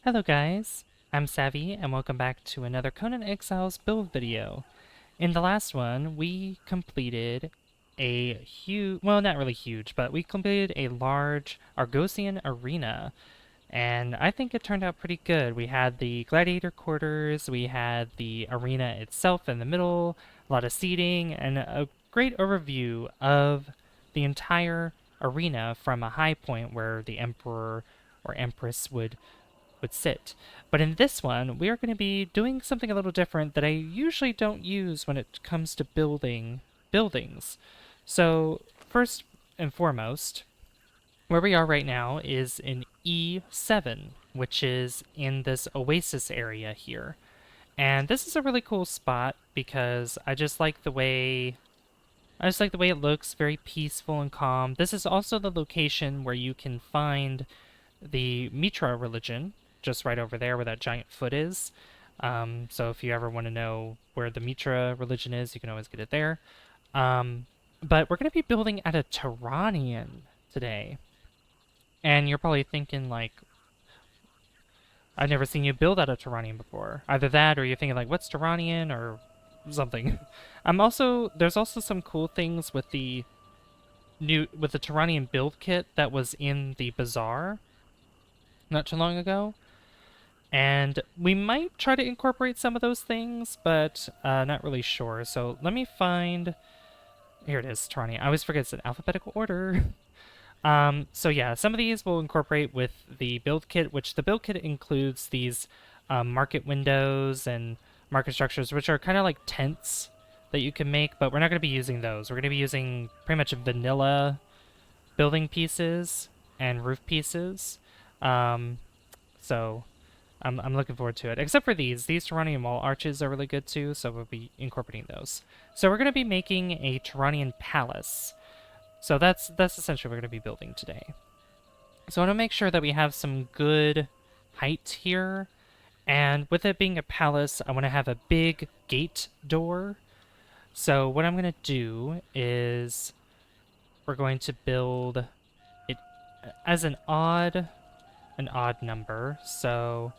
Hello guys, I'm Savvy and welcome back to another Conan Exiles build video. In the last one, we completed a huge, well not really huge, but we completed a large Argosian arena and I think it turned out pretty good. We had the gladiator quarters, we had the arena itself in the middle, a lot of seating, and a great overview of the entire arena from a high point where the emperor or empress would sit. But in this one, we are going to be doing something a little different that I usually don't use when it comes to building buildings. So, first and foremost, where we are right now is in E7, which is in this oasis area here. And this is a really cool spot because I just like the way it looks, very peaceful and calm. This is also the location where you can find the Mitra religion, just right over there where that giant foot is. So if you ever want to know where the Mitra religion is, you can always get it there. But we're going to be building at a Turanian today. And you're probably thinking, like, I've never seen you build at a Turanian before. Either that, or you're thinking, like, what's Turanian, or something. There's also some cool things with the Turanian build kit that was in the bazaar not too long ago. And we might try to incorporate some of those things, but not really sure. So let me find... Here it is, Turanian. I always forget it's in alphabetical order. So yeah, some of these will incorporate with the build kit, which the build kit includes these market windows and market structures, which are kind of like tents that you can make, but we're not going to be using those. We're going to be using pretty much vanilla building pieces and roof pieces. So I'm looking forward to it. Except for these Turanian wall arches are really good too, so we'll be incorporating those. So we're going to be making a Turanian palace. So that's essentially what we're going to be building today. So I want to make sure that we have some good height here. And with it being a palace, I want to have a big gate door. So what I'm going to do is we're going to build it as an odd number. So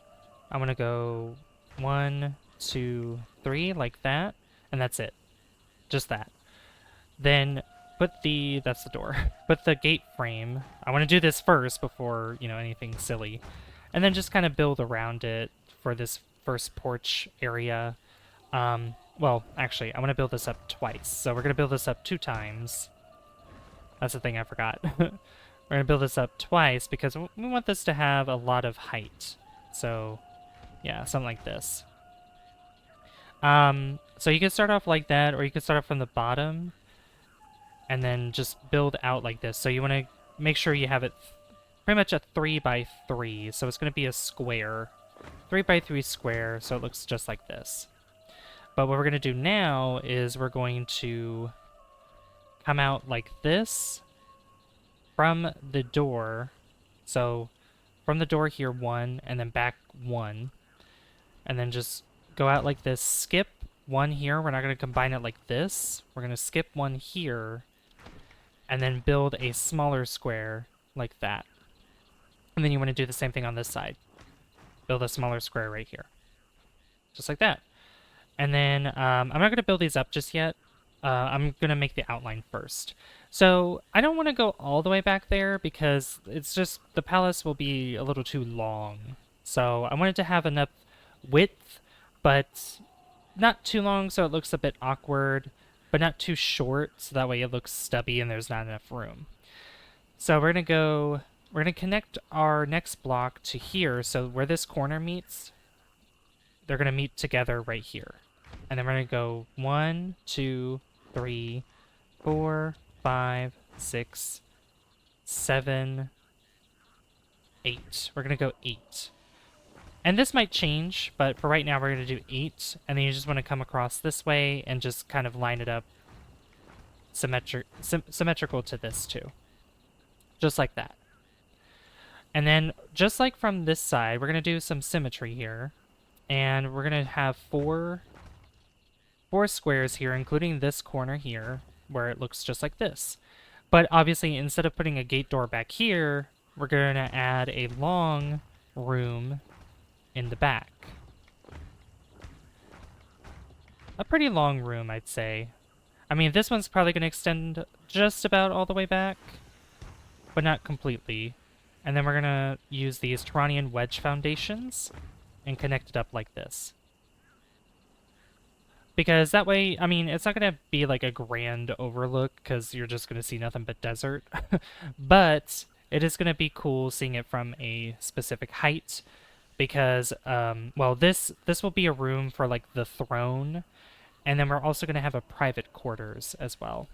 I'm going to go 1, 2, 3 like that. And that's it. Just that. Then that's the door. Put the gate frame. I want to do this first before, anything silly. And then just kind of build around it for this first porch area. Well, actually, I want to build this up twice. So we're going to build this up 2 times. That's the thing I forgot. We're going to build this up twice because we want this to have a lot of height. So, yeah, something like this. So you can start off like that, or you can start off from the bottom and then just build out like this. So you want to make sure you have it pretty much a 3 by 3. So it's going to be a square. 3 by 3 square, so it looks just like this. But what we're going to do now is we're going to come out like this from the door. So from the door here, 1, and then back 1. And then just go out like this. Skip 1 here. We're not going to combine it like this. We're going to skip 1 here. And then build a smaller square like that. And then you want to do the same thing on this side. Build a smaller square right here. Just like that. And then I'm not going to build these up just yet. I'm going to make the outline first. So I don't want to go all the way back there because it's just the palace will be a little too long. So I wanted to have enough width, but not too long so it looks a bit awkward, but not too short so that way it looks stubby and there's not enough room. So we're going to connect our next block to here. So where this corner meets, they're going to meet together right here. And then we're going to go 1, 2, 3, 4, 5, 6, 7, 8. We're going to go 8. And this might change, but for right now we're going to do 8. And then you just want to come across this way and just kind of line it up symmetrical to this too. Just like that. And then just like from this side, we're going to do some symmetry here. And we're going to have 4 squares here, including this corner here, where it looks just like this. But obviously, instead of putting a gate door back here, we're going to add a long room in the back. A pretty long room, I'd say. I mean, this one's probably going to extend just about all the way back, but not completely. And then we're going to use these Turanian wedge foundations and connect it up like this. Because that way, I mean, it's not going to be like a grand overlook because you're just going to see nothing but desert. But it is going to be cool seeing it from a specific height because, well, this will be a room for like the throne. And then we're also going to have a private quarters as well.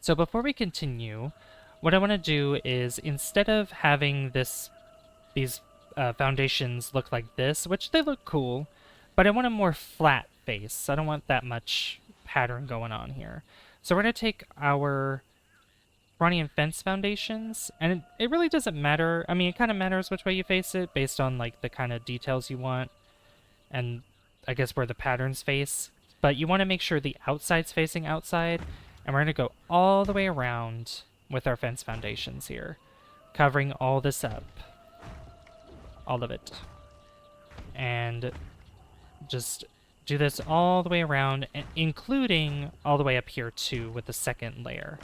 So before we continue, what I want to do is instead of having these foundations look like this, which they look cool, but I want a more flat face. I don't want that much pattern going on here. So we're going to take our Turanian fence foundations, and it really doesn't matter. I mean, it kind of matters which way you face it based on like the kind of details you want and I guess where the patterns face. But you want to make sure the outside's facing outside, and we're going to go all the way around with our fence foundations here, covering all this up. All of it. And just do this all the way around, including all the way up here too with the second layer.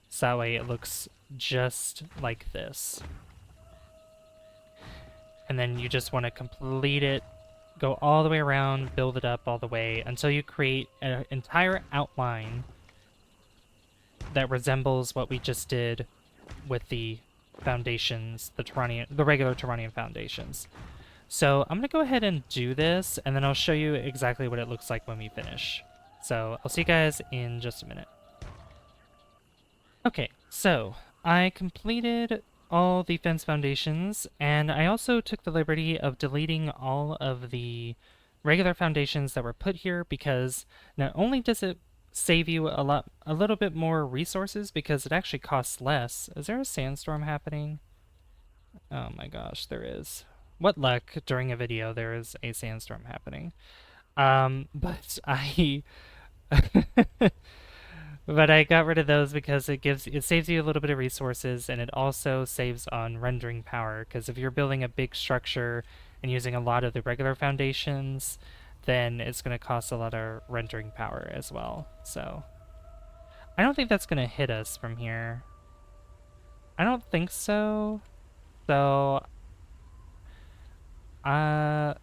So that way it looks just like this. And then you just want to complete it, go all the way around, build it up all the way until you create an entire outline that resembles what we just did with the foundations, the regular Turanian foundations. So I'm going to go ahead and do this, and then I'll show you exactly what it looks like when we finish. So I'll see you guys in just a minute. Okay, so I completed all the fence foundations, and I also took the liberty of deleting all of the regular foundations that were put here because not only does it save you a little bit more resources because it actually costs less. Is there a sandstorm happening? Oh my gosh, there is. What luck, during a video there is a sandstorm happening. But I but I got rid of those because it saves you a little bit of resources, and it also saves on rendering power because if you're building a big structure and using a lot of the regular foundations, then it's going to cost a lot of rendering power as well. So I don't think that's going to hit us from here. I don't think so. So I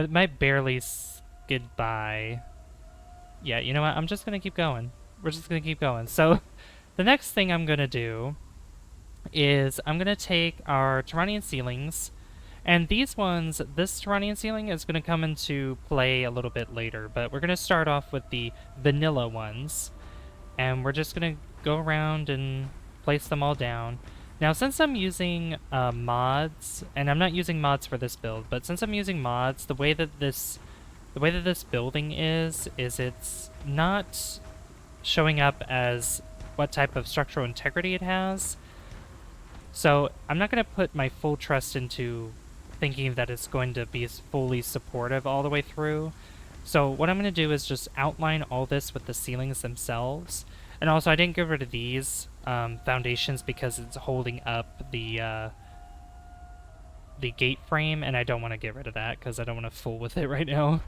might barely skid by. Yeah, you know what? I'm just going to keep going. We're just going to keep going. So the next thing I'm going to do is I'm going to take our Turanian ceilings, and these ones, this Turanian ceiling is going to come into play a little bit later, but we're going to start off with the vanilla ones, and we're just going to go around and place them all down. Now, since I'm using mods, and I'm not using mods for this build, but since I'm using mods, the way that this building is it's not showing up as what type of structural integrity it has. So I'm not going to put my full trust into thinking that it's going to be fully supportive all the way through. So what I'm going to do is just outline all this with the ceilings themselves. And also, I didn't get rid of these foundations because it's holding up the gate frame, and I don't want to get rid of that because I don't want to fool with it right now.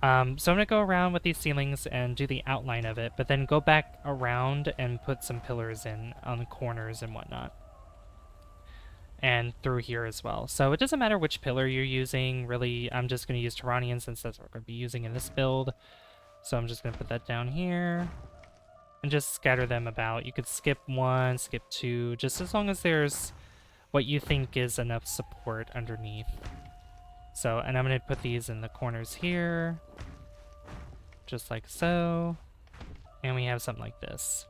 So I'm going to go around with these ceilings and do the outline of it, but then go back around and put some pillars in on the corners and whatnot. And through here as well. So it doesn't matter which pillar you're using, really. I'm just going to use Turanian since that's what we're going to be using in this build. So I'm just going to put that down here and just scatter them about. You could skip one, skip two, just as long as there's what you think is enough support underneath. So, and I'm going to put these in the corners here, just like so. And we have something like this.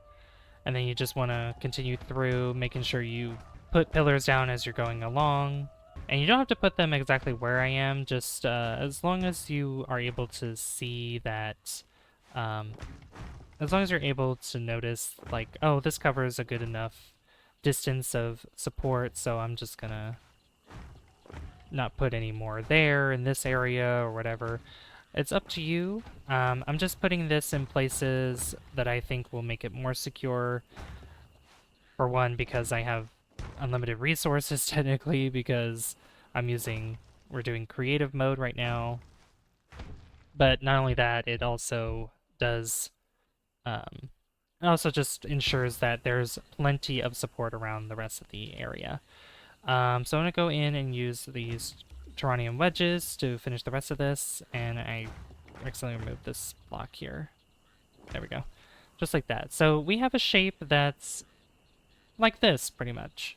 And then you just want to continue through, making sure you put pillars down as you're going along. And you don't have to put them exactly where I am, just as long as you are able to see that, as long as you're able to notice, like, oh, this covers a good enough distance of support, so I'm just gonna not put any more there in this area or whatever. It's up to you. I'm just putting this in places that I think will make it more secure. For one, because I have unlimited resources technically because we're doing creative mode right now. But not only that, it also does, it also just ensures that there's plenty of support around the rest of the area. So I'm going to go in and use these Turanian wedges to finish the rest of this, and I accidentally removed this block here. There we go. Just like that. So we have a shape that's like this, pretty much.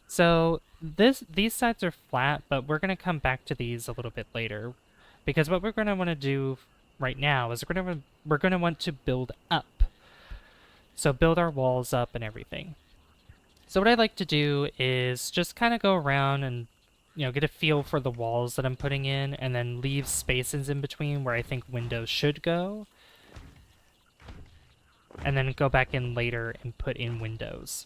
So these sides are flat, but we're going to come back to these a little bit later, because what we're going to want to do right now is we're going to want to build up. So build our walls up and everything. So what I like to do is just kind of go around and, get a feel for the walls that I'm putting in, and then leave spaces in between where I think windows should go, and then go back in later and put in windows.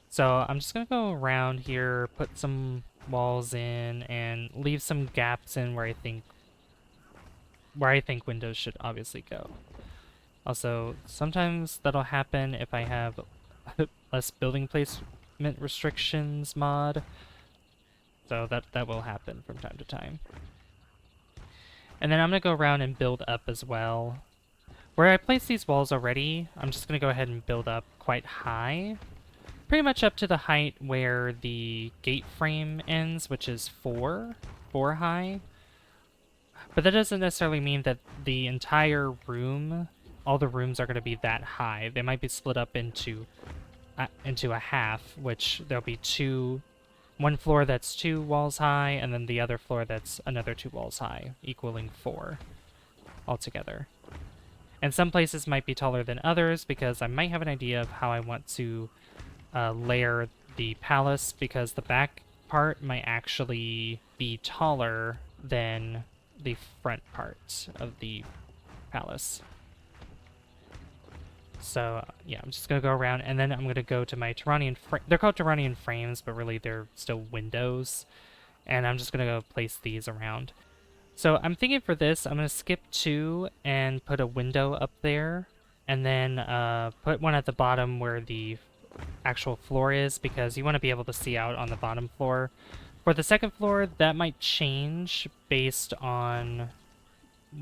So I'm just going to go around here, put some walls in, and leave some gaps in where I think windows should obviously go. Also, sometimes that'll happen if I have less building placement restrictions mod. So that will happen from time to time. And then I'm going to go around and build up as well. Where I place these walls already, I'm just going to go ahead and build up quite high. Pretty much up to the height where the gate frame ends, which is 4 high. But that doesn't necessarily mean that the entire room, all the rooms are going to be that high. They might be split up into a half, which there'll be one floor that's 2 walls high, and then the other floor that's another 2 walls high, equaling 4 altogether. And some places might be taller than others because I might have an idea of how I want to layer the palace, because the back part might actually be taller than the front part of the palace. So yeah, I'm just gonna go around, and then I'm gonna go to my Turanian they're called Turanian frames, but really they're still windows. And I'm just gonna go place these around. So I'm thinking for this, I'm gonna skip 2 and put a window up there, and then put one at the bottom where the actual floor is, because you want to be able to see out on the bottom floor. For the second floor, that might change based on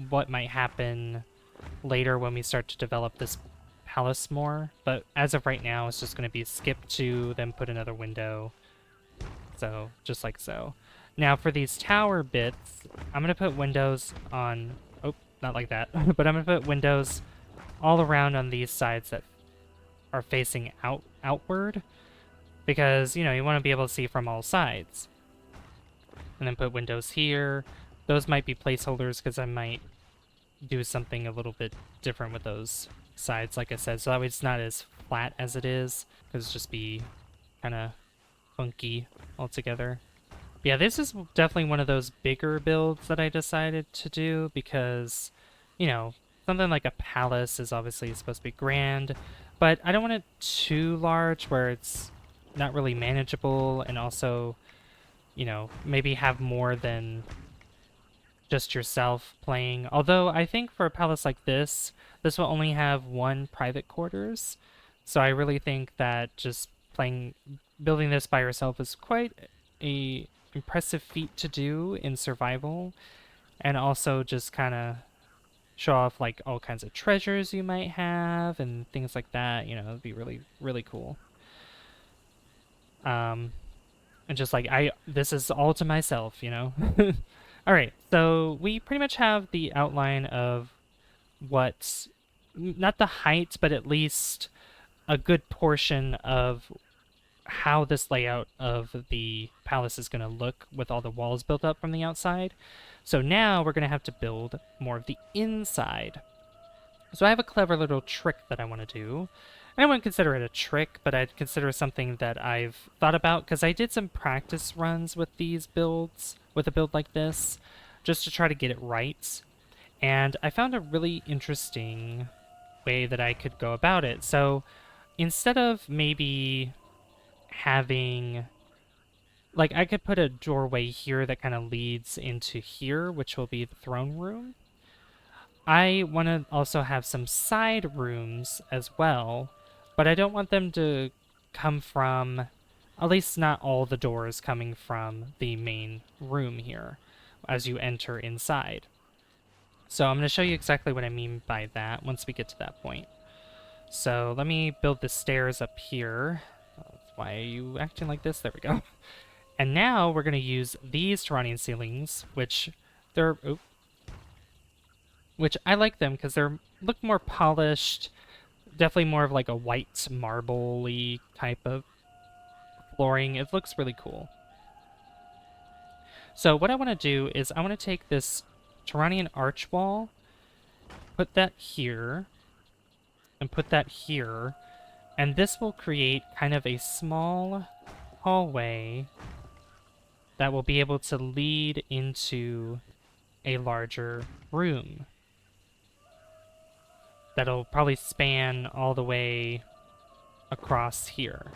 what might happen later when we start to develop this palace more, but as of right now, it's just going to be skip 2, then put another window. So, just like so. Now, for these tower bits, I'm going to put windows on... Oh, not like that. But I'm going to put windows all around on these sides that are facing outward, because, you want to be able to see from all sides. And then put windows here. Those might be placeholders, because I might do something a little bit different with those sides, like I said, so that way it's not as flat as it is, because it'll just be kind of funky altogether. But yeah, this is definitely one of those bigger builds that I decided to do, because, something like a palace is obviously supposed to be grand, but I don't want it too large where it's not really manageable, and also, maybe have more than just yourself playing. Although I think for a palace like this will only have 1 private quarters. So I really think that just building this by yourself is quite a impressive feat to do in survival. And also just kind of show off like all kinds of treasures you might have and things like that. It'd be really, really cool. And just like, this is all to myself, All right, so we pretty much have the outline of what's, not the height, but at least a good portion of how this layout of the palace is going to look with all the walls built up from the outside. So now we're going to have to build more of the inside. So I have a clever little trick that I want to do. I wouldn't consider it a trick, but I'd consider something that I've thought about, because I did some practice runs with these builds, with a build like this, just to try to get it right. And I found a really interesting way that I could go about it. So instead of maybe having... Like, I could put a doorway here that kind of leads into here, which will be the throne room. I want to also have some side rooms as well, but I don't want them to come from at least not all the doors coming from the main room here as you enter inside. So I'm going to show you exactly what I mean by that once we get to that point. So let me build the stairs up here. Why are you acting like this? There we go. And now we're going to use these Turanian ceilings, which they're... Oop, which I like them because they're look more polished, definitely more of like a white marble-y type of flooring. It looks really cool. So what I want to do is I want to take this Turanian arch wall, put that here, and put that here, and this will create kind of a small hallway that will be able to lead into a larger room. That'll probably span all the way across here.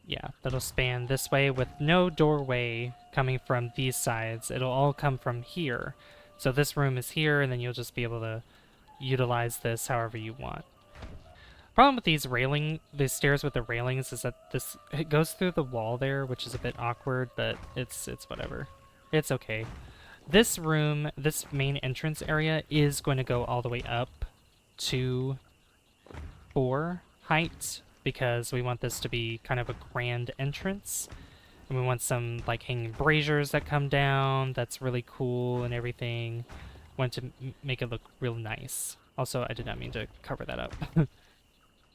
Yeah, that'll span this way with no doorway coming from these sides. It'll all come from here. So this room is here, and then you'll just be able to utilize this however you want. Problem with these stairs with the railings is that it goes through the wall there, which is a bit awkward, but it's whatever. It's okay. This room, this main entrance area, is going to go all the way up to 4 height because we want this to be kind of a grand entrance. And we want some like hanging braziers that come down. That's really cool and everything. Want to make it look real nice. Also, I did not mean to cover that up.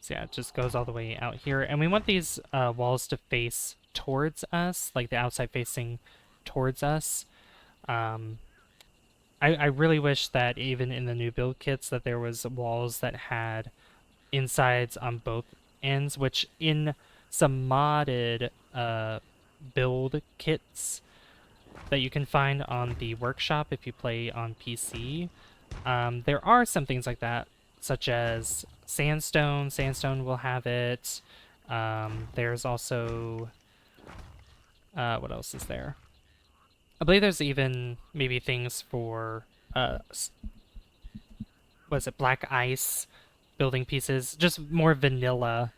So yeah, it just goes all the way out here. And we want these walls to face towards us, like the outside facing towards us. I really wish that even in the new build kits that there was walls that had insides on both ends, which in some modded build kits that you can find on the workshop if you play on PC, there are some things like that, such as sandstone. Sandstone will have it. There's also... what else is there? I believe there's even maybe things for... was it black ice building pieces? Just more vanilla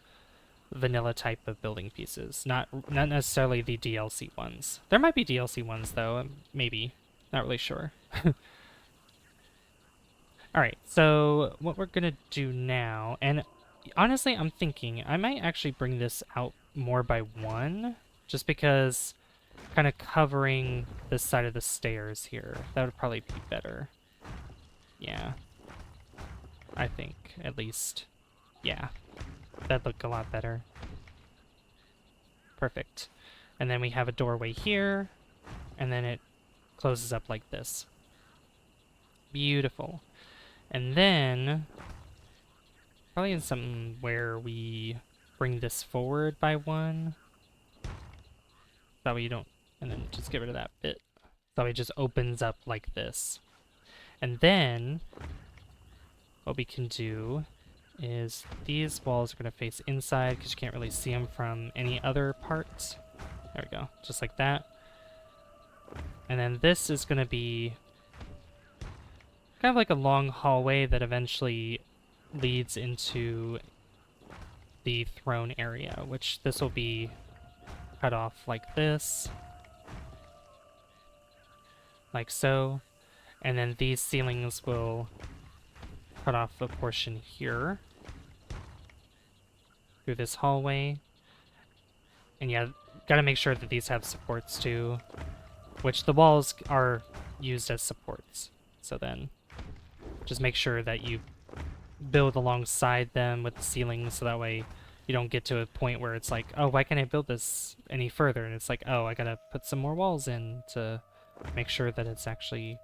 type of building pieces. Not necessarily the DLC ones. There might be DLC ones, though. Maybe. Not really sure. Alright, so what we're going to do now, and honestly, I'm thinking I might actually bring this out more by one, just because kind of covering this side of the stairs here. That would probably be better. Yeah. I think, at least. Yeah. That'd look a lot better. Perfect. And then we have a doorway here, and then it closes up like this. Beautiful. And then, probably in something where we bring this forward by one. That way you don't, and then just get rid of that bit. That way it just opens up like this. And then, what we can do is these walls are going to face inside because you can't really see them from any other parts. There we go, just like that. And then this is going to be kind of like a long hallway that eventually leads into the throne area, which this will be cut off like this. Like so. And then these ceilings will cut off a portion here through this hallway. And yeah, gotta make sure that these have supports too, which the walls are used as supports. So then just make sure that you build alongside them with the ceilings so that way you don't get to a point where it's like, oh, why can't I build this any further? And it's like, oh, I gotta put some more walls in to make sure that it's actually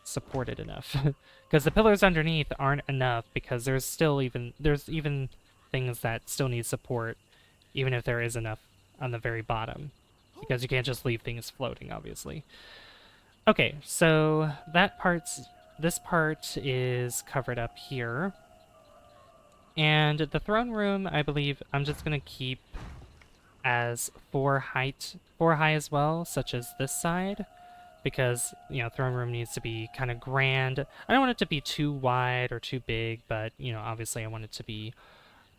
supported enough. Because the pillars underneath aren't enough because there's even things that still need support even if there is enough on the very bottom. Because you can't just leave things floating, obviously. Okay, so this part is covered up here. And the throne room, I believe I'm just going to keep as 4 high as well, such as this side. Because, you know, throne room needs to be kind of grand. I don't want it to be too wide or too big, but, you know, obviously I want it to be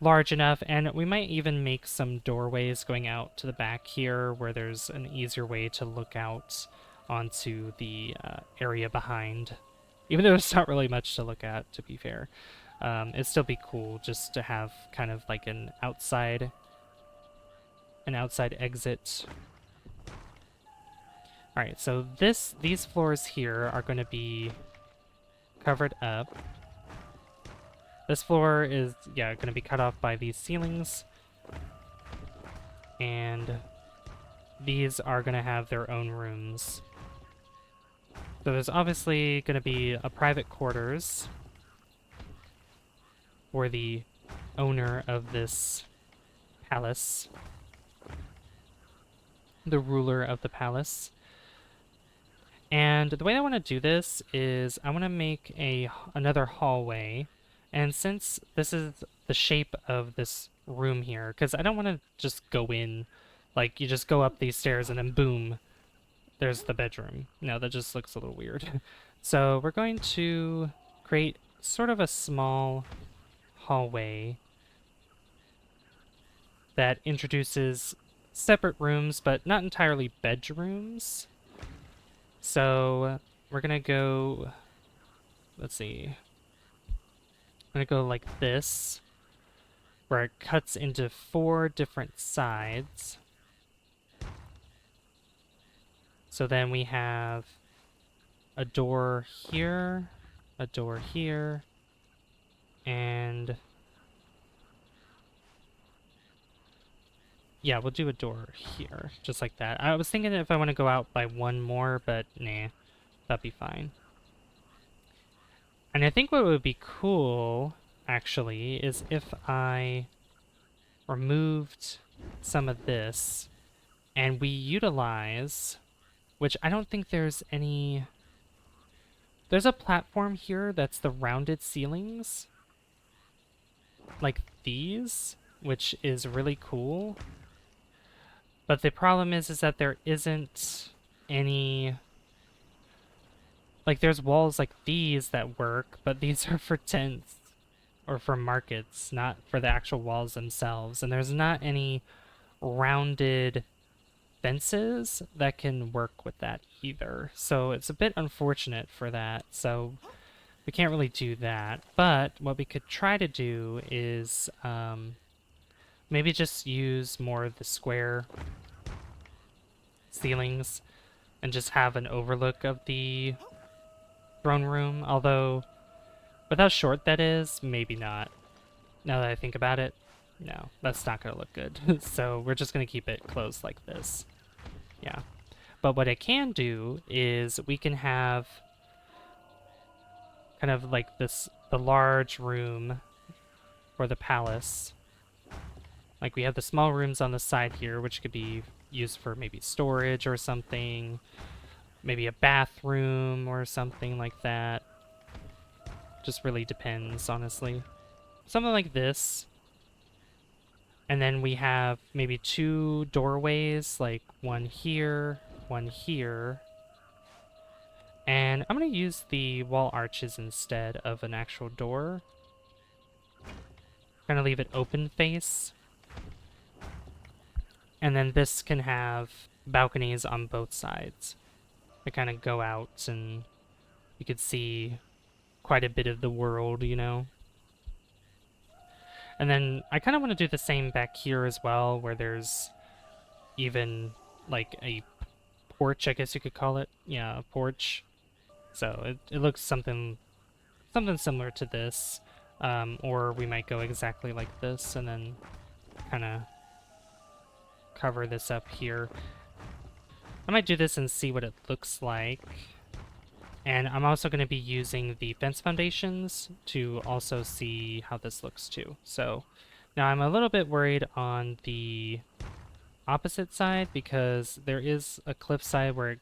large enough, and we might even make some doorways going out to the back here where there's an easier way to look out onto the area behind. Even though there's not really much to look at, to be fair. It'd still be cool just to have kind of like an outside exit. All right, so these floors here are going to be covered up. This floor is, yeah, going to be cut off by these ceilings. And these are going to have their own rooms. So there's obviously going to be a private quarters for the owner of this palace, the ruler of the palace. And the way I want to do this is I want to make another hallway. And since this is the shape of this room here, because I don't want to just go in, like you just go up these stairs and then boom, there's the bedroom. No, that just looks a little weird. So we're going to create sort of a small hallway that introduces separate rooms, but not entirely bedrooms. So we're gonna go, let's see, I'm gonna go like this, where it cuts into 4 different sides. So then we have a door here, and yeah, we'll do a door here, just like that. I was thinking if I want to go out by 1 more, but nah, that'd be fine. And I think what would be cool, actually, is if I removed some of this and we utilize, which I don't think there's any... There's a platform here that's the rounded ceilings, like these, which is really cool. But the problem is that there isn't any... Like, there's walls like these that work, but these are for tents or for markets, not for the actual walls themselves. And there's not any rounded fences that can work with that either. So it's a bit unfortunate for that. So we can't really do that. But what we could try to do is maybe just use more of the square ceilings and just have an overlook of the throne room, although with how short that is, maybe not. Now that I think about it, no, that's not going to look good. So we're just going to keep it closed like this. Yeah. But what I can do is we can have kind of like this, the large room for the palace. Like we have the small rooms on the side here, which could be used for maybe storage or something. Maybe a bathroom or something like that. Just really depends, honestly. Something like this. And then we have maybe 2 doorways, like one here, one here. And I'm going to use the wall arches instead of an actual door. I'm going to leave it open face. And then this can have balconies on both sides. They kind of go out and you could see quite a bit of the world, you know? And then I kind of want to do the same back here as well, where there's even like a porch, I guess you could call it. Yeah, a porch. So it looks something similar to this. Or we might go exactly like this and then kind of cover this up here. I might do this and see what it looks like. And I'm also going to be using the fence foundations to also see how this looks too. So now I'm a little bit worried on the opposite side because there is a cliff side where it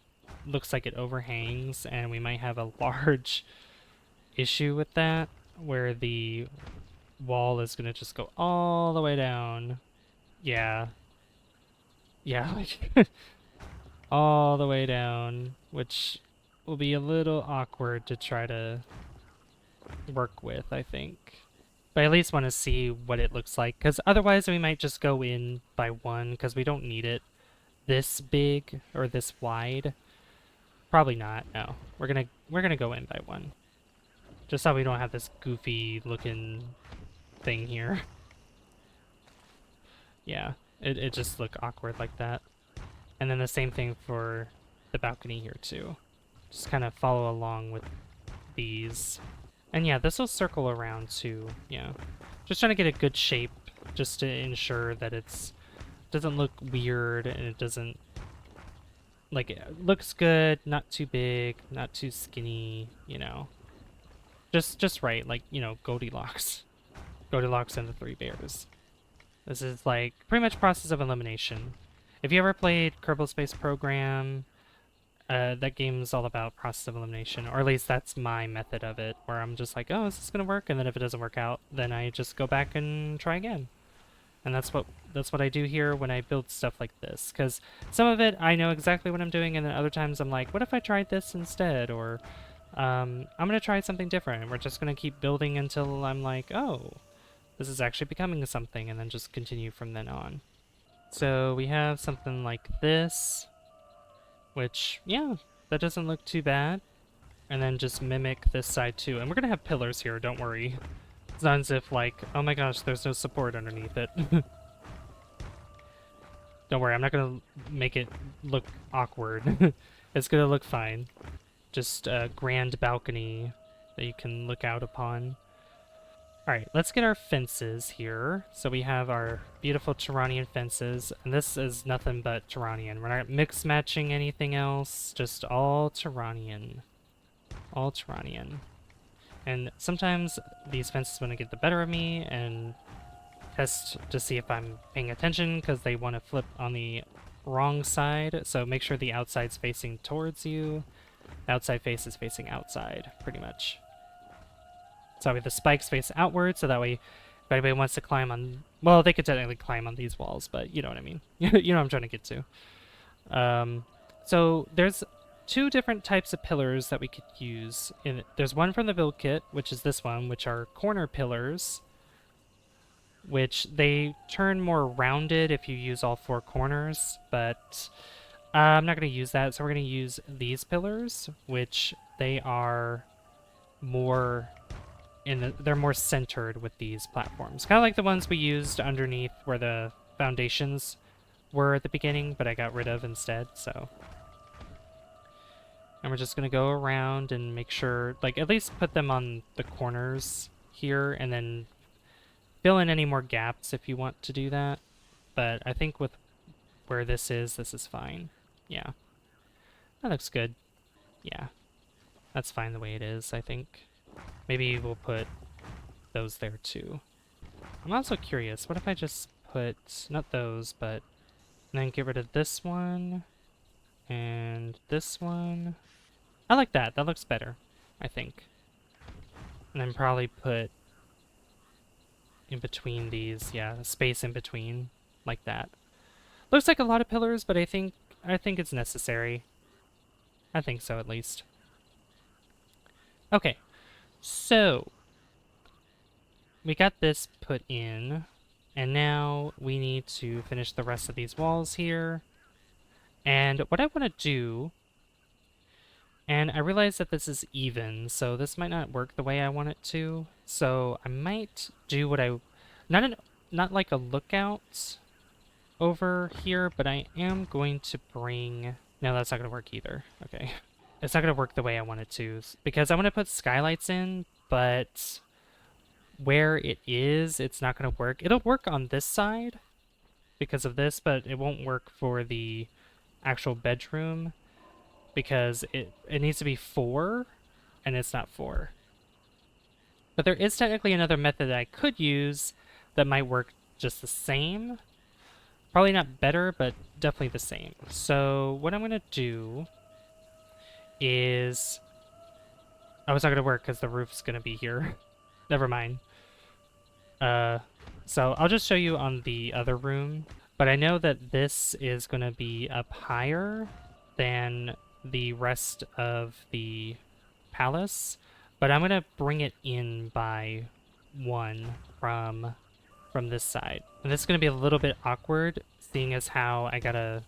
looks like it overhangs and we might have a large issue with that where the wall is going to just go all the way down. Yeah. Yeah, like all the way down, which will be a little awkward to try to work with, I think. But I at least want to see what it looks like, because otherwise we might just go in by one, because we don't need it this big or this wide. Probably not. No, we're gonna go in by one, just so we don't have this goofy looking thing here. Yeah, it just look awkward like that. And then the same thing for the balcony here too. Just kind of follow along with these. And yeah, this will circle around too. Yeah, just trying to get a good shape, just to ensure that it's doesn't look weird and it doesn't like it looks good, not too big, not too skinny. You know, just right, like Goldilocks, Goldilocks and the Three Bears. This is like pretty much process of elimination. If you ever played Kerbal Space Program, that game's all about process of elimination, or at least that's my method of it, where I'm just like, oh, is this gonna work? And then if it doesn't work out, then I just go back and try again. And that's what I do here when I build stuff like this, because some of it I know exactly what I'm doing, and then other times I'm like, what if I tried this instead? Or I'm gonna try something different, and we're just gonna keep building until I'm like, oh, this is actually becoming something, and then just continue from then on. So we have something like this, which, yeah, that doesn't look too bad. And then just mimic this side too. And we're gonna have pillars here, don't worry. It's not as if like, oh my gosh, there's no support underneath it. Don't worry, I'm not gonna make it look awkward. It's gonna look fine. Just a grand balcony that you can look out upon. Alright, let's get our fences here. So we have our beautiful Turanian fences, and this is nothing but Turanian. We're not mix matching anything else, just all Turanian. All Turanian. And sometimes these fences want to get the better of me and test to see if I'm paying attention, because they want to flip on the wrong side. So make sure the outside's facing towards you. The outside face is facing outside, pretty much. So with the spikes face outward, so that way if anybody wants to climb on, well, they could technically climb on these walls, but you know what I mean. You know what I'm trying to get to. So there's two different types of pillars that we could use. There's one from the build kit, which is this one, which are corner pillars, which they turn more rounded if you use all four corners, but I'm not going to use that, so we're going to use these pillars, which they are more they're more centered with these platforms. Kind of like the ones we used underneath where the foundations were at the beginning, but I got rid of instead, so. And we're just going to go around and make sure, like, at least put them on the corners here, and then fill in any more gaps if you want to do that. But I think with where this is fine. Yeah. That looks good. Yeah. That's fine the way it is, I think. Maybe we'll put those there too. I'm also curious, what if I just put, not those, but then get rid of this one and this one. I like that. That looks better, I think. And then probably put in between these, yeah, a space in between, like that. Looks like a lot of pillars, but I think it's necessary. I think so, at least. Okay, so we got this put in, and now we need to finish the rest of these walls here. And what I want to do, and I realize that this is even, so this might not work the way I want it to. So I might do what not like a lookout over here, but I am going to bring, no, that's not going to work either. Okay. It's not going to work the way I want it to, because I want to put skylights in, but where it is, it's not going to work. It'll work on this side because of this, but it won't work for the actual bedroom because it needs to be 4, and it's not 4. But there is technically another method that I could use that might work just the same. Probably not better, but definitely the same. So what I'm going to do is... Oh, it's not going to work because the roof's going to be here. Never mind. So I'll just show you on the other room. But I know that this is going to be up higher than the rest of the palace. But I'm going to bring it in by one from this side. And this is going to be a little bit awkward, seeing as how I gotta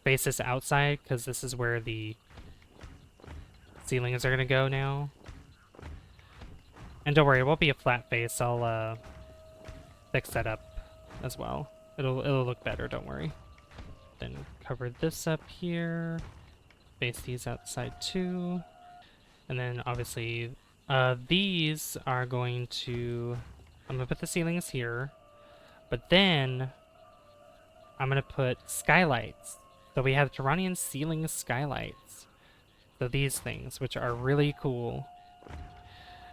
face this outside, because this is where the ceilings are going to go now. And don't worry, it won't be a flat face. I'll fix that up as well. It'll look better, don't worry. Then cover this up here. Face these outside too. And then obviously these are going to... I'm going to put the ceilings here. But then I'm going to put skylights. So we have Turanian ceiling skylights. So these things, which are really cool.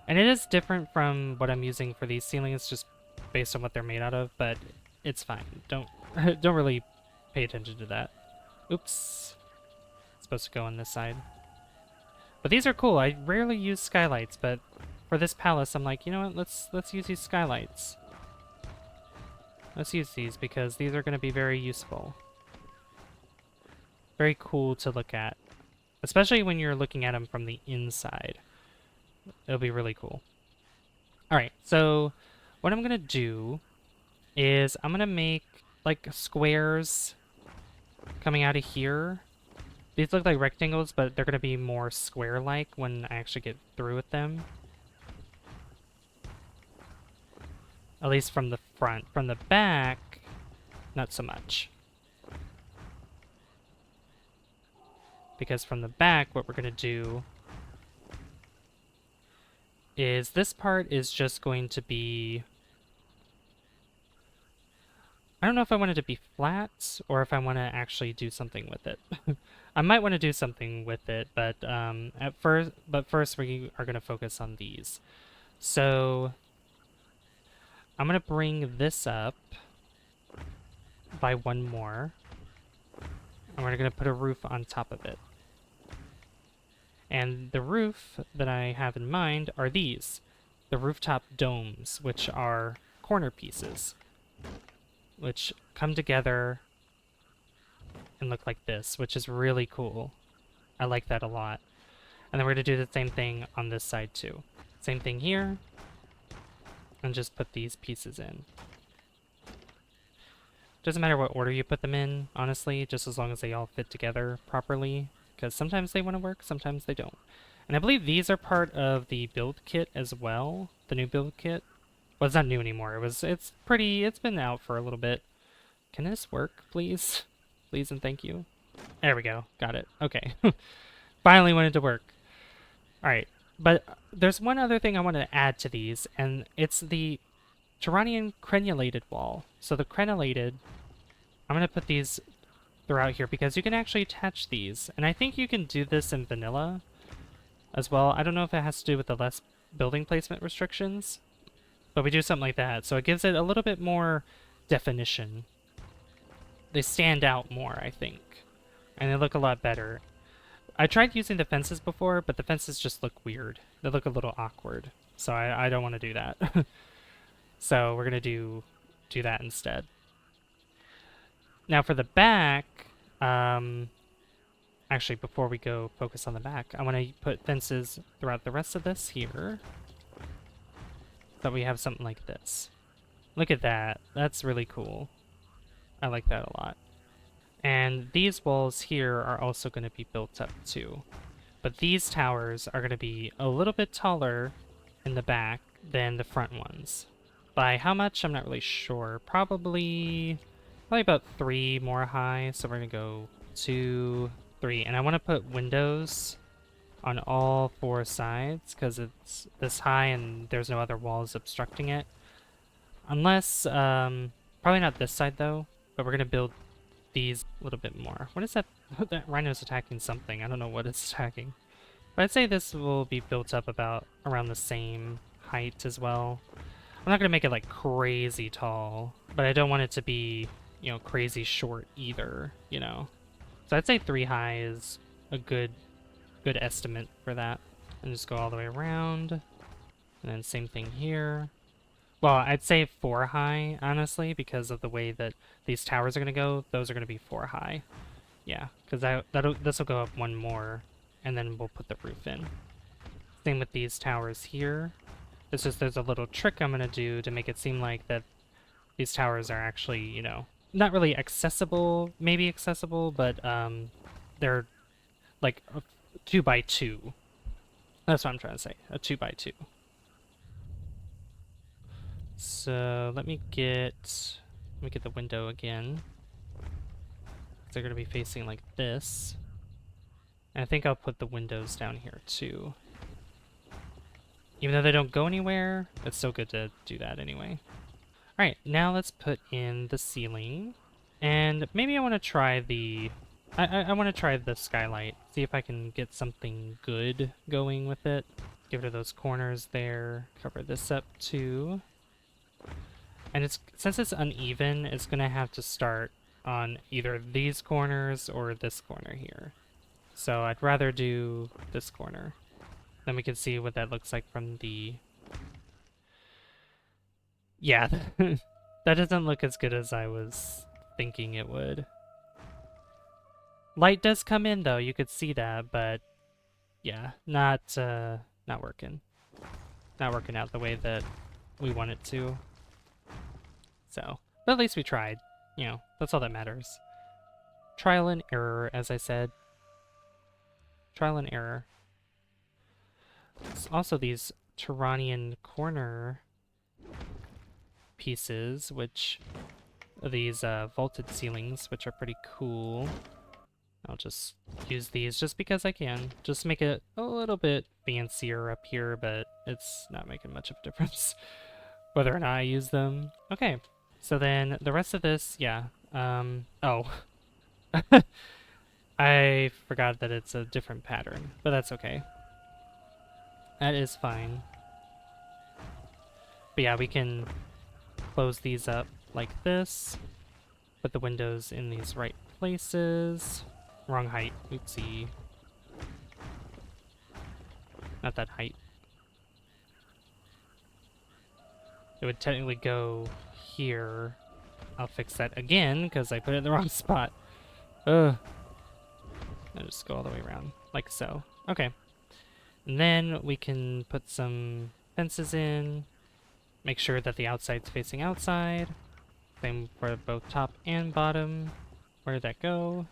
And it is different from what I'm using for these ceilings, just based on what they're made out of, but it's fine. Don't really pay attention to that. Oops. It's supposed to go on this side. But these are cool. I rarely use skylights, but for this palace, I'm like, you know what? Let's use these skylights. Let's use these because these are going to be very useful. Very cool to look at, especially when you're looking at them from the inside. It'll be really cool. All right, so what I'm going to do is I'm going to make like squares coming out of here. These look like rectangles, but they're going to be more square-like when I actually get through with them. At least from the front. From the back, not so much. Because from the back, what we're going to do is this part is just going to be... I don't know if I want it to be flat or if I want to actually do something with it. I might want to do something with it, but first we are going to focus on these. So I'm going to bring this up by one more. And we're going to put a roof on top of it. And the roof that I have in mind are these, the rooftop domes, which are corner pieces, which come together and look like this, which is really cool. I like that a lot. And then we're going to do the same thing on this side too. Same thing here, and just put these pieces in. Doesn't matter what order you put them in, honestly, just as long as they all fit together properly, because sometimes they want to work, sometimes they don't. And I believe these are part of the build kit as well, the new build kit. Well, it's not new anymore. It's been out for a little bit. Can this work, please? Please and thank you. There we go. Got it. Okay. Finally wanted to work. All right. But there's one other thing I want to add to these, and it's the Turanian crenulated wall. So the crenulated, I'm going to put these throughout here because you can actually attach these. And I think you can do this in vanilla as well. I don't know if it has to do with the less building placement restrictions, but we do something like that. So it gives it a little bit more definition. They stand out more, I think. And they look a lot better. I tried using the fences before, but the fences just look weird. They look a little awkward. So I don't want to do that. So we're going to do that instead. Now for the back, actually before we go focus on the back, I want to put fences throughout the rest of this here. So we have something like this. Look at that. That's really cool. I like that a lot. And these walls here are also going to be built up too. But these towers are going to be a little bit taller in the back than the front ones. By how much, I'm not really sure. Probably about 3 more high. So we're going to go 2, 3. And I want to put windows on all 4 sides because it's this high and there's no other walls obstructing it. Unless, probably not this side though, but we're going to build these a little bit more. What is that? That rhino's attacking something. I don't know what it's attacking. But I'd say this will be built up about around the same height as well. I'm not going to make it like crazy tall, but I don't want it to be, you know, crazy short either, you know. So I'd say 3 high is a good estimate for that. And just go all the way around. And then same thing here. Well, I'd say 4 high, honestly, because of the way that these towers are going to go. Those are going to be 4 high. Yeah, because this will go up 1 more, and then we'll put the roof in. Same with these towers here. It's just there's a little trick I'm gonna do to make it seem like that these towers are actually, you know, not really accessible, maybe accessible, but they're like a 2x2. That's what I'm trying to say, a 2x2. So let me get the window again. They're gonna be facing like this. And I think I'll put the windows down here too. Even though they don't go anywhere, it's still good to do that anyway. Alright, now let's put in the ceiling. And maybe I want to try the... I want to try the skylight. See if I can get something good going with it. Give it those corners there. Cover this up too. And since it's uneven, it's going to have to start on either these corners or this corner here. So I'd rather do this corner. Then we can see what that looks like from the... Yeah, that doesn't look as good as I was thinking it would. Light does come in though, you could see that, but yeah, not working. Not working out the way that we want it to. So, but at least we tried. You know, that's all that matters. Trial and error, as I said. Trial and error. There's also these Turanian corner pieces, which are these vaulted ceilings, which are pretty cool. I'll just use these just because I can. Just make it a little bit fancier up here, but it's not making much of a difference whether or not I use them. Okay, so then the rest of this, yeah. Oh. I forgot that it's a different pattern, but that's okay. That is fine. But yeah, we can close these up like this. Put the windows in these right places. Wrong height. Oopsie. Not that height. It would technically go here. I'll fix that again because I put it in the wrong spot. Ugh. I'll just go all the way around, like so. Okay. And then we can put some fences in. Make sure that the outside's facing outside. Same for both top and bottom. Where did that go?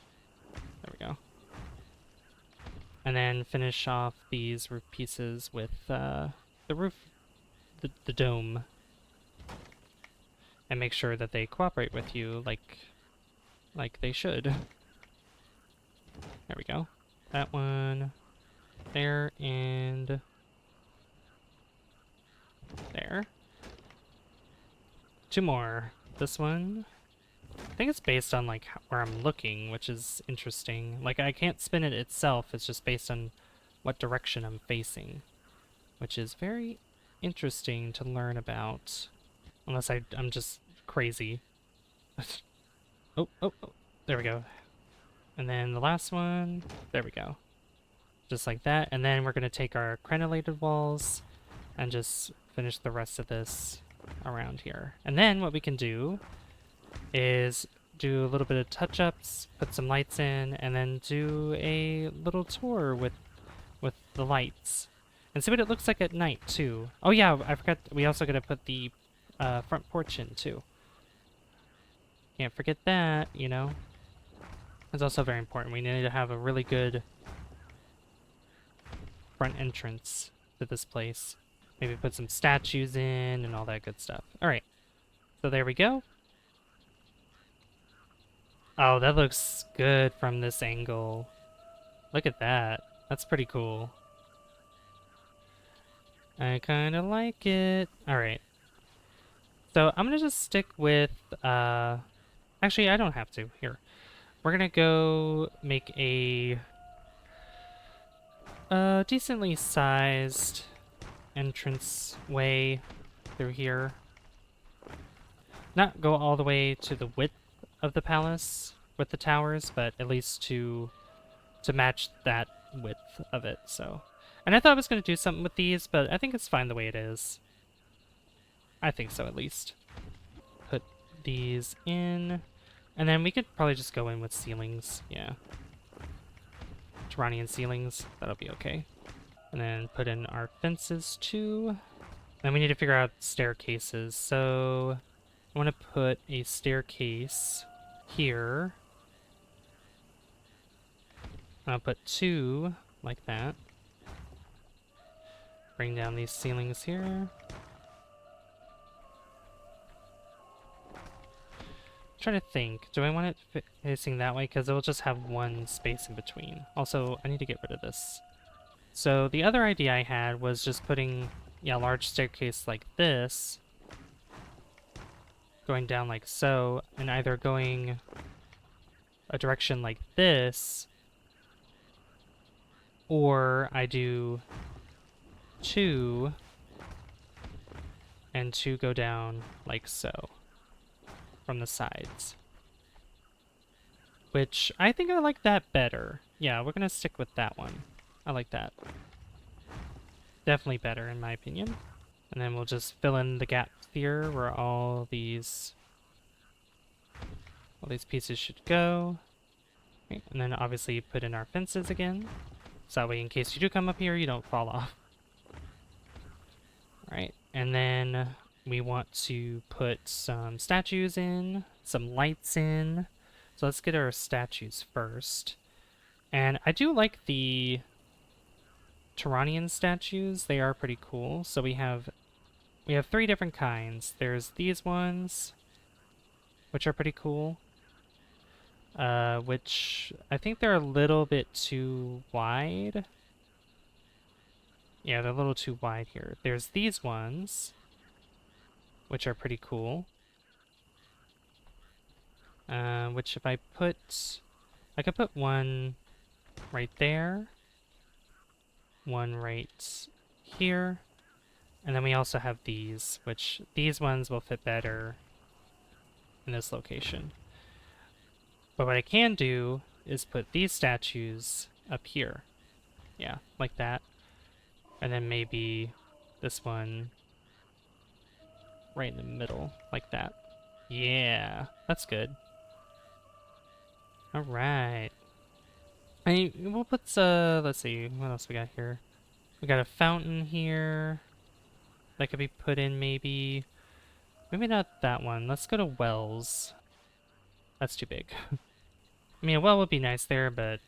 There we go. And then finish off these roof pieces with the roof, the dome. And make sure that they cooperate with you like they should. There we go. That one there and there. Two more. This one. I think it's based on like where I'm looking, which is interesting. Like I can't spin it itself, it's just based on what direction I'm facing, which is very interesting to learn about. Unless I'm just crazy. Oh, there we go. And then the last one, there we go. Just like that, and then we're gonna take our crenellated walls and just finish the rest of this around here. And then what we can do is do a little bit of touch-ups, put some lights in, and then do a little tour with the lights. And see what it looks like at night, too. Oh yeah, I forgot, we also gotta put the front porch in, too. Can't forget that, you know. It's also very important. We need to have a really good front entrance to this place. Maybe put some statues in and all that good stuff. Alright, so there we go. Oh, that looks good from this angle. Look at that. That's pretty cool. I kind of like it. Alright. So I'm going to just stick with... Actually, I don't have to. Here. We're going to go make a decently sized entrance way through here. Not go all the way to the width of the palace with the towers, but at least to match that width of it. So, and I thought I was going to do something with these, but I think it's fine the way it is. I think so, at least. Put these in, and then we could probably just go in with ceilings. Yeah, Turanian ceilings. That'll be okay. And then put in our fences too. Then we need to figure out staircases. So I want to put a staircase here. I'll put 2 like that. Bring down these ceilings here. Trying to think. Do I want it facing that way? Because it will just have one space in between. Also, I need to get rid of this. So the other idea I had was just putting, yeah, a large staircase like this, going down like so, and either going a direction like this, or I do 2 and 2 go down like so from the sides. Which I think I like that better. Yeah, we're gonna stick with that one. I like that. Definitely better in my opinion. And then we'll just fill in the gap here where all these pieces should go. Okay, and then obviously put in our fences again. So that way in case you do come up here, you don't fall off. Alright, and then we want to put some statues in, some lights in. So let's get our statues first. And I do like the Turanian statues. They are pretty cool. So we have 3 different kinds. There's these ones, which are pretty cool. Which I think they're a little bit too wide. Yeah, they're a little too wide here. There's these ones, which are pretty cool. Which if I could put one right there, one right here, and then we also have these, which these ones will fit better in this location. But what I can do is put these statues up here. Yeah, like that. And then maybe this one right in the middle, like that. Yeah, that's good. All right. We'll put, let's see, what else we got here? We got a fountain here that could be put in maybe. Maybe not that one. Let's go to wells. That's too big. I mean, a well would be nice there, but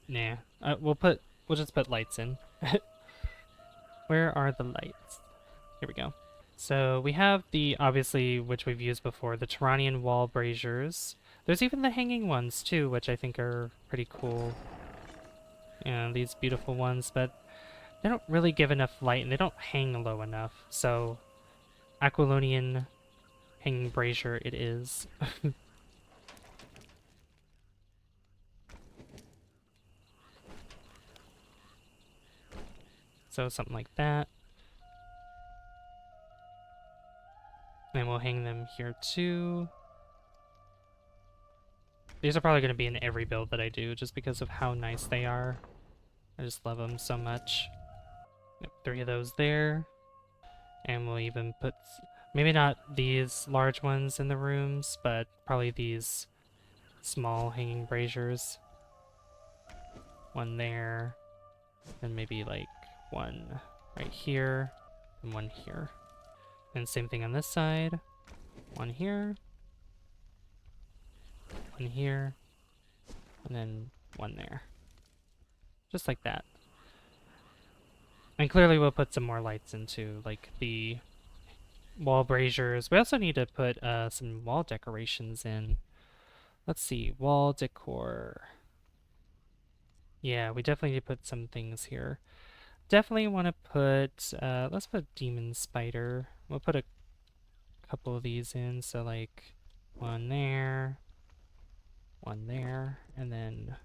nah. We'll just put lights in. Where are the lights? Here we go. So we have the, obviously, which we've used before, the Turanian wall braziers. There's even the hanging ones too, which I think are pretty cool. Yeah, these beautiful ones, but they don't really give enough light and they don't hang low enough. So, Aquilonian hanging brazier it is. So something like that. And we'll hang them here too. These are probably going to be in every build that I do just because of how nice they are. I just love them so much. Yep, 3 of those there. And we'll even put, maybe not these large ones in the rooms, but probably these small hanging braziers. One there. And maybe like one right here and one here. And same thing on this side. One here. One here. And then one there. Just like that. And clearly we'll put some more lights into like the wall braziers. We also need to put some wall decorations in. Let's see, wall decor. Yeah, we definitely need to put some things here. Definitely want to put, let's put demon spider. We'll put a couple of these in, so like one there, and then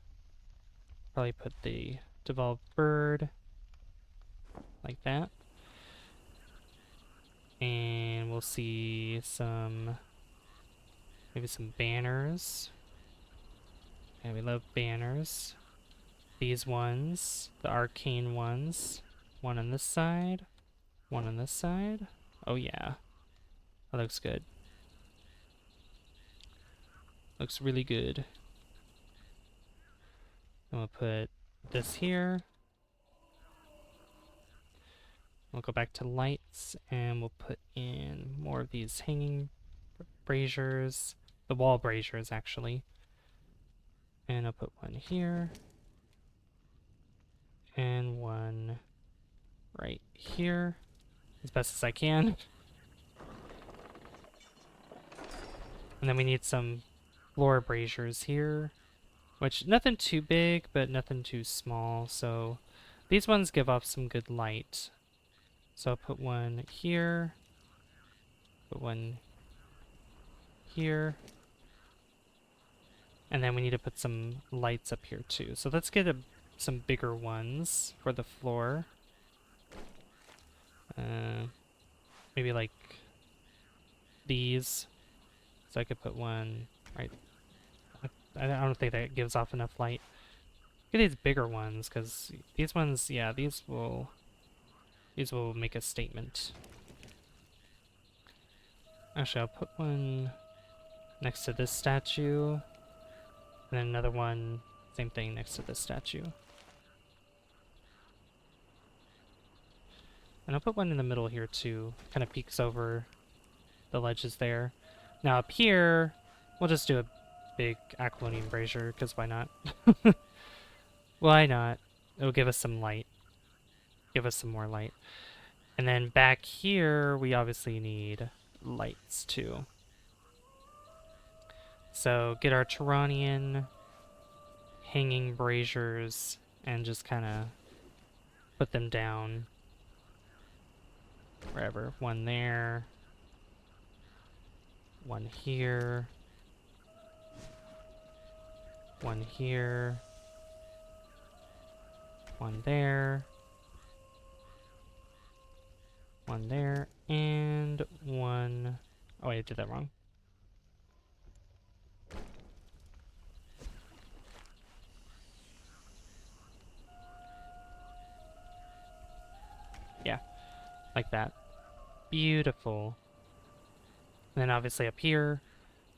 probably put the devolved bird like that. And we'll see maybe some banners. Yeah, we love banners. These ones, the arcane ones. One on this side, one on this side. Oh yeah, that looks good. Looks really good. I'm gonna put this here. We'll go back to lights and we'll put in more of these hanging braziers. The wall braziers, actually. And I'll put one here. And one right here. As best as I can. And then we need some floor braziers here. Which, nothing too big, but nothing too small. So these ones give off some good light. So I'll put one here. Put one here. And then we need to put some lights up here too. So let's get some bigger ones for the floor. Maybe like these. So I could put one right. I don't think that gives off enough light. Get these bigger ones, because these ones, yeah, these will make a statement. Actually, I'll put one next to this statue. And then another one, same thing, next to this statue. And I'll put one in the middle here too. Kind of peeks over the ledges there. Now up here, we'll just do a big aquilonian brazier, because why not? Why not? It'll give us some light. Give us some more light. And then back here, we obviously need lights too. So get our Turanian hanging braziers and just kind of put them down wherever. One there. One here. One here. One there. One there. And one... Oh, wait, I did that wrong. Yeah, like that. Beautiful. And then obviously up here,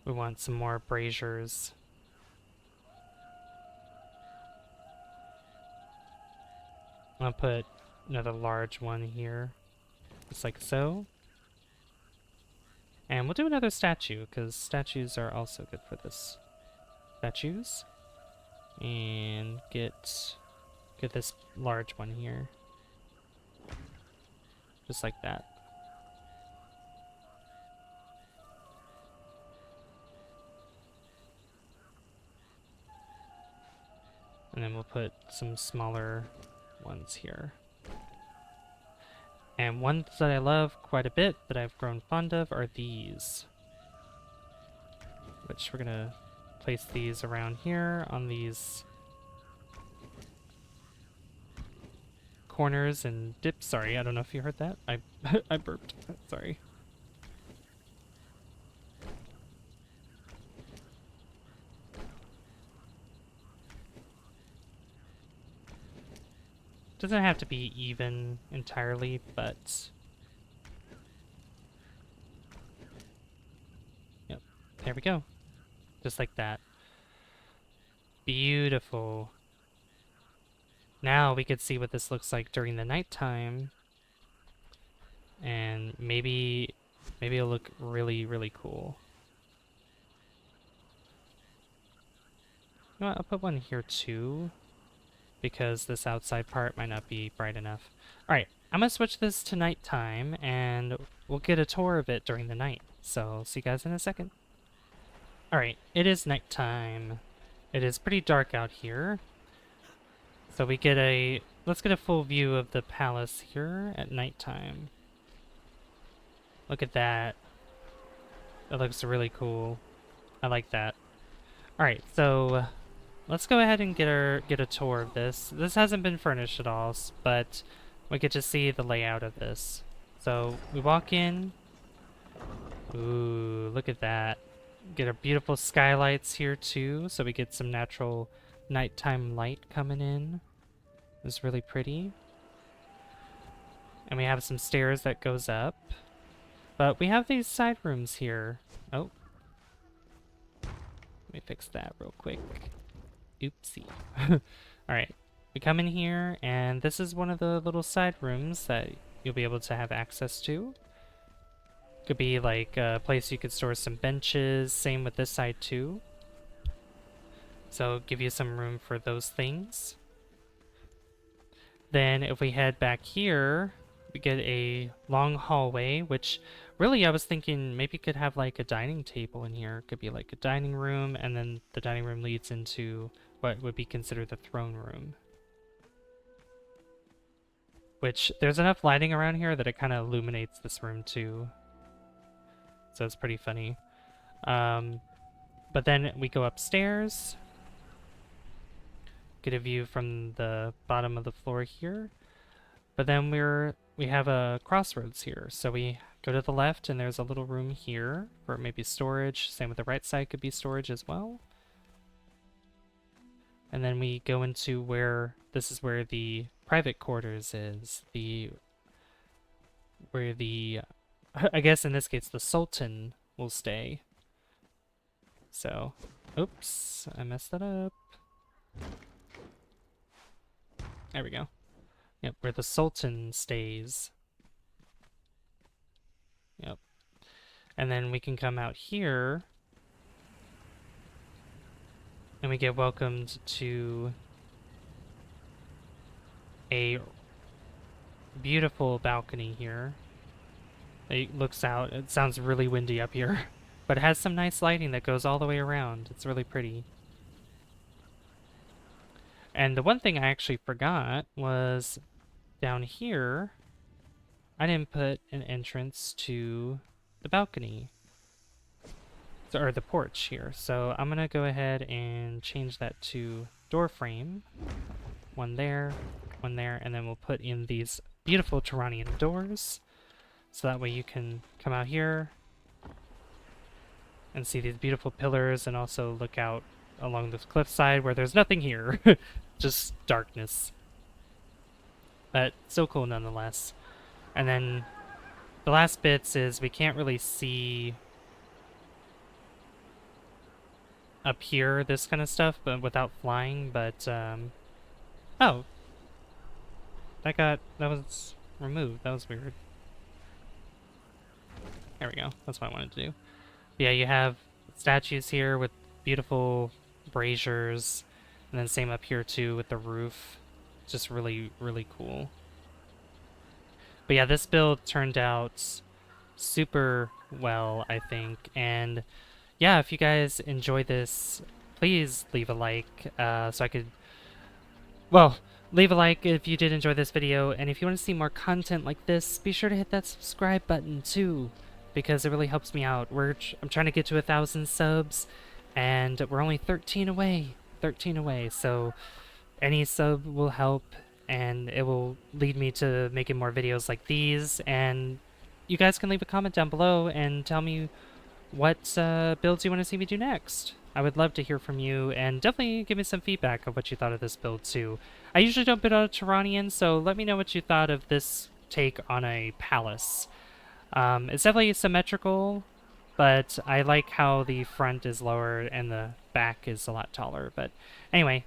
we want some more braziers. I'll put another large one here, just like so. And we'll do another statue, because statues are also good for this. Statues. And get this large one here. Just like that. And then we'll put some smaller ones here. And ones that I love quite a bit that I've grown fond of are these. Which we're gonna place these around here on these corners and dips. Sorry, I don't know if you heard that. I burped. Sorry. Doesn't have to be even entirely, but... Yep, there we go. Just like that. Beautiful. Now we could see what this looks like during the nighttime. And maybe it'll look really, really cool. You know what, I'll put one here too, because this outside part might not be bright enough. Alright, I'm gonna switch this to nighttime, and we'll get a tour of it during the night. So, see you guys in a second. Alright, it is nighttime. It is pretty dark out here. So let's get a full view of the palace here at nighttime. Look at that. That looks really cool. I like that. Alright, so let's go ahead and get a tour of this. This hasn't been furnished at all, but we get to see the layout of this. So we walk in. Ooh, look at that. Get our beautiful skylights here too, so we get some natural nighttime light coming in. It's really pretty. And we have some stairs that goes up. But we have these side rooms here. Oh. Let me fix that real quick. Oopsie. Alright. We come in here, and this is one of the little side rooms that you'll be able to have access to. Could be like a place you could store some benches. Same with this side too. So give you some room for those things. Then if we head back here, we get a long hallway, which really I was thinking maybe could have like a dining table in here. Could be like a dining room, and then the dining room leads into what would be considered the throne room. Which there's enough lighting around here that it kind of illuminates this room too. So it's pretty funny. But then we go upstairs. Get a view from the bottom of the floor here. But then we have a crossroads here. So we go to the left and there's a little room here for maybe storage. Same with the right side, could be storage as well. And then we go into this is where the private quarters is. Where the, I guess in this case, the Sultan will stay. So, oops, I messed that up. There we go. Yep, where the Sultan stays. Yep. And then we can come out here. And we get welcomed to a beautiful balcony here. It looks out. It sounds really windy up here. But it has some nice lighting that goes all the way around. It's really pretty. And the one thing I actually forgot was down here, I didn't put an entrance to the balcony. Or the porch here. So I'm going to go ahead and change that to door frame. One there, and then we'll put in these beautiful Turanian doors. So that way you can come out here and see these beautiful pillars and also look out along this cliffside where there's nothing here. Just darkness. But so cool nonetheless. And then the last bits is we can't really see up here this kind of stuff, but without flying. But oh, that was removed. That was weird. There we go. That's what I wanted to do. But yeah, you have statues here with beautiful braziers, and then same up here too with the roof. Just really, really cool. But yeah, this build turned out super well, I think. And yeah, if you guys enjoy this, please leave a like so I could... Well, leave a like if you did enjoy this video. And if you want to see more content like this, be sure to hit that subscribe button too, because it really helps me out. I'm trying to get to 1,000 subs, and we're only 13 away. 13 away, so any sub will help, and it will lead me to making more videos like these. And you guys can leave a comment down below and tell me what builds you want to see me do next. I would love to hear from you, and definitely give me some feedback of what you thought of this build too. I usually don't build out a Turanian, so let me know what you thought of this take on a palace. It's definitely symmetrical, but I like how the front is lower and the back is a lot taller. But anyway,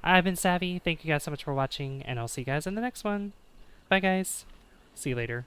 I've been Savvy. Thank you guys so much for watching, and I'll see you guys in the next one. Bye, guys. See you later.